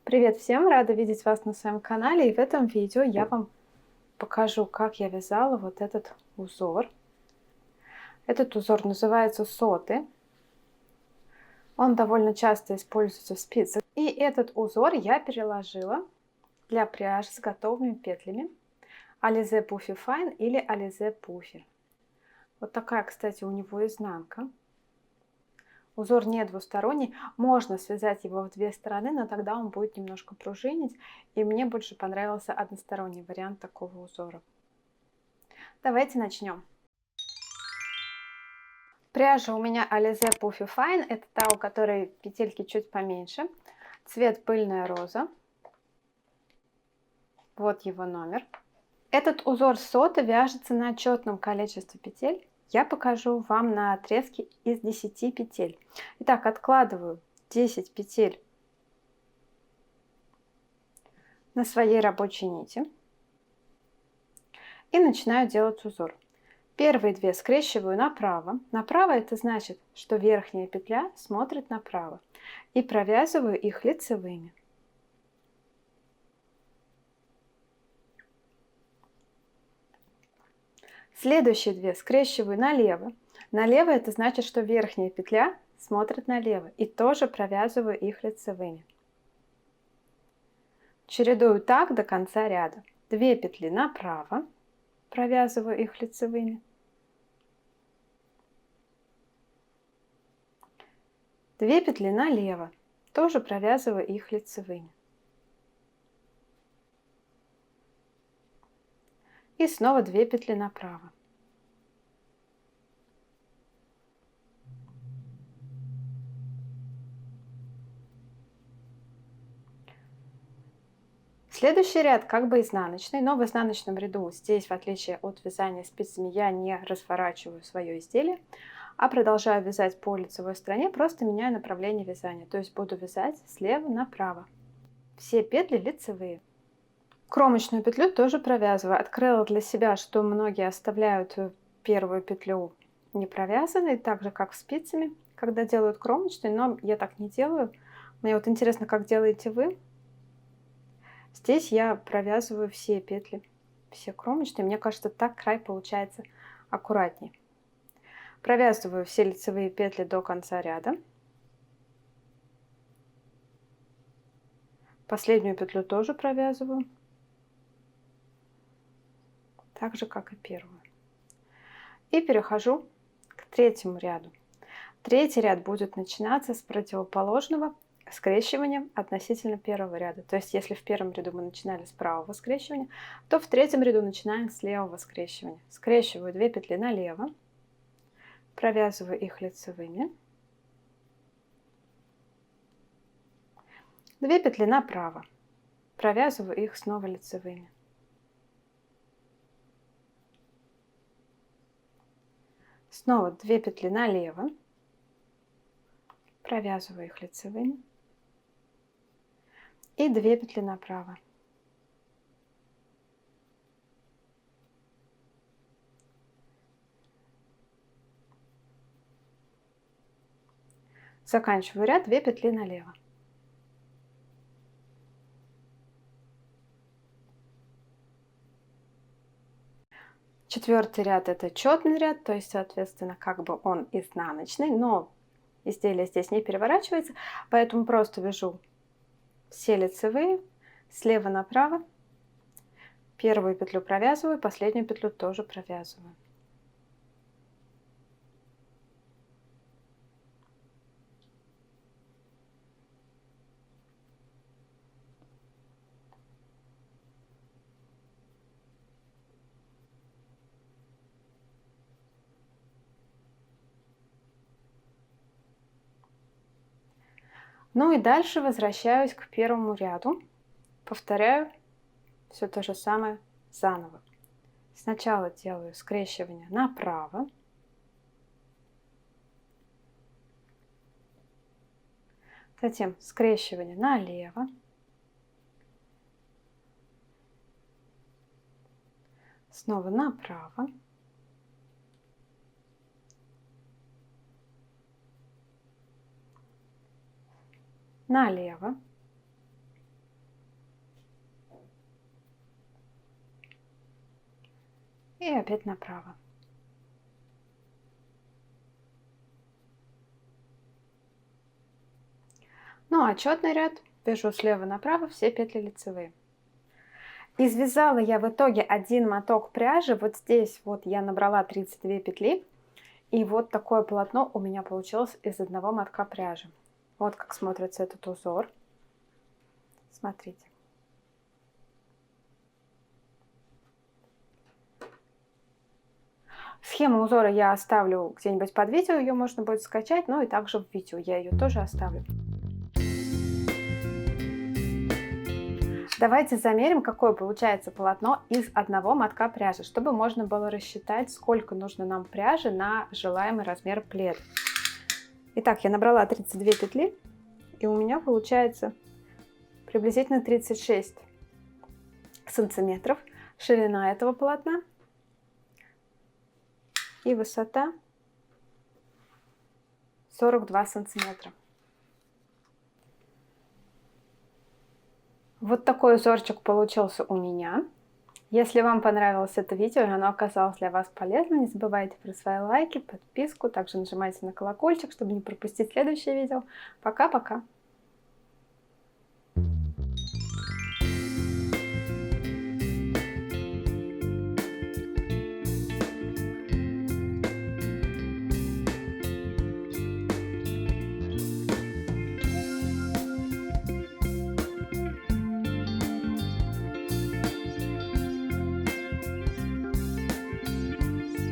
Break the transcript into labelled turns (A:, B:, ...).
A: Привет всем! Рада видеть вас на своем канале. И в этом видео я вам покажу, как я вязала вот этот узор. Этот узор называется соты. Он довольно часто используется в спицах. И этот узор я переложила для пряжи с готовыми петлями Alize Puffy Fine или Alize Puffy. Вот такая, кстати, у него изнанка. Узор не двусторонний, можно связать его в две стороны, но тогда он будет немножко пружинить, и мне больше понравился односторонний вариант такого узора. Давайте начнем. Пряжа у меня Alize Puffy Fine, это та, у которой петельки чуть поменьше, цвет пыльная роза, вот его номер. Этот узор соты вяжется на четном количестве петель. Я покажу вам на отрезке из 10 петель. Итак, откладываю 10 петель на своей рабочей нити и начинаю делать узор. Первые две скрещиваю направо. Направо это значит, что верхняя петля смотрит направо. И провязываю их лицевыми. Следующие две скрещиваю налево. Налево это значит, что верхняя петля смотрит налево. И тоже провязываю их лицевыми. Чередую так до конца ряда. 2 петли направо. Провязываю их лицевыми. 2 петли налево. Тоже провязываю их лицевыми. И снова 2 петли направо. Следующий ряд как бы изнаночный, но в изнаночном ряду здесь, в отличие от вязания спицами, я не разворачиваю свое изделие, а продолжаю вязать по лицевой стороне, просто меняю направление вязания. То есть буду вязать слева направо. Все петли лицевые. Кромочную петлю тоже провязываю. Открыла для себя, что многие оставляют первую петлю не провязанной, так же как спицами, когда делают кромочный, но я так не делаю. Мне вот интересно, как делаете вы. Здесь я провязываю все петли, все кромочные. Мне кажется, так край получается аккуратнее. Провязываю все лицевые петли до конца ряда. Последнюю петлю тоже провязываю. Так же, как и первую. И перехожу к третьему ряду. Третий ряд будет начинаться с противоположного скрещивания относительно первого ряда. То есть, если в первом ряду мы начинали с правого скрещивания, то в третьем ряду начинаем с левого скрещивания. Скрещиваю 2 петли налево, провязываю их лицевыми, 2 петли направо, провязываю их снова лицевыми. Снова 2 петли налево, провязываю их лицевыми и 2 петли направо. Заканчиваю ряд, 2 петли налево. Четвертый ряд это четный ряд, то есть, соответственно, как бы он изнаночный, но изделие здесь не переворачивается, поэтому просто вяжу все лицевые слева направо. Первую петлю провязываю, последнюю петлю тоже провязываю. Ну и дальше возвращаюсь к первому ряду. Повторяю все то же самое заново. Сначала делаю скрещивание направо. Затем скрещивание налево. Снова направо. Налево. И опять направо. Ну а четный ряд вяжу слева направо все петли лицевые. Извязала я в итоге один моток пряжи. Вот здесь вот я набрала 32 петли. И вот такое полотно у меня получилось из одного мотка пряжи. Вот как смотрится этот узор. Смотрите. Схему узора я оставлю где-нибудь под видео, ее можно будет скачать, но и также в видео я ее тоже оставлю. Давайте замерим, какое получается полотно из одного мотка пряжи, чтобы можно было рассчитать, сколько нужно нам пряжи на желаемый размер пледа. Итак, я набрала 32 петли, и у меня получается приблизительно 36 сантиметров ширина этого полотна и высота 42 сантиметра. Вот такой узорчик получился у меня. Если вам понравилось это видео и оно оказалось для вас полезным, не забывайте про свои лайки, подписку, также нажимайте на колокольчик, чтобы не пропустить следующее видео. Пока-пока!